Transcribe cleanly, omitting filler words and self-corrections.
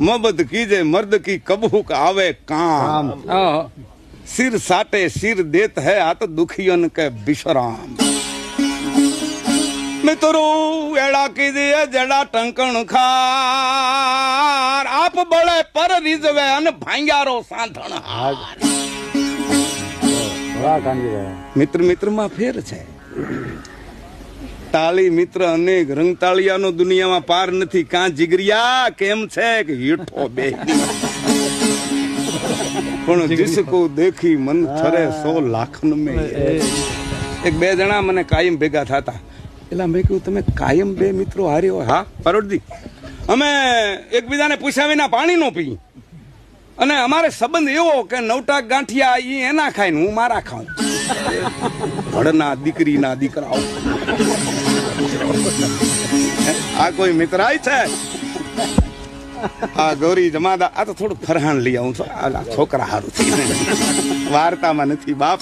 मोहब्बत कीजे मर्द की कबूक आवे काम सिर साटे सिर देत है आत दुखियन के विश्राम मित्रो एड़ा कीजिए जड़ा टंकण खार आप बड़े पर रिजवे अन भांग्यारो सांधण हार मित्र मित्र में फेर छे ताली मित्र अनेक रंगतालियानो दुनियाમાં પાર નથી કાં જીગરિયા કેમ છે કે હીઠો બે પણ जिसको देखी मन थरे 100 લાખન में એક બે જણા મને કાયમ ભેગા થાતા એલા મેં કહ્યું તમે કાયમ બે મિત્રો હારે હોય હા પરોડજી અમે એકબીજાને પૂછ્યા વિના પાણી નો પી અને અમારે સંબંધ એવો કે નવટા ગાંઠિયા ઈ એના ખાય ને હું મારા ખાઉં ભડના દીકરીના દીકરાઓ આ કોઈ મિત્રાય છે આ ગૌરી જમાદા આ તો થોડું ફરહાણ લઈ આવું છું આ છોકરા હારું વાર્તામાં નથી બાપ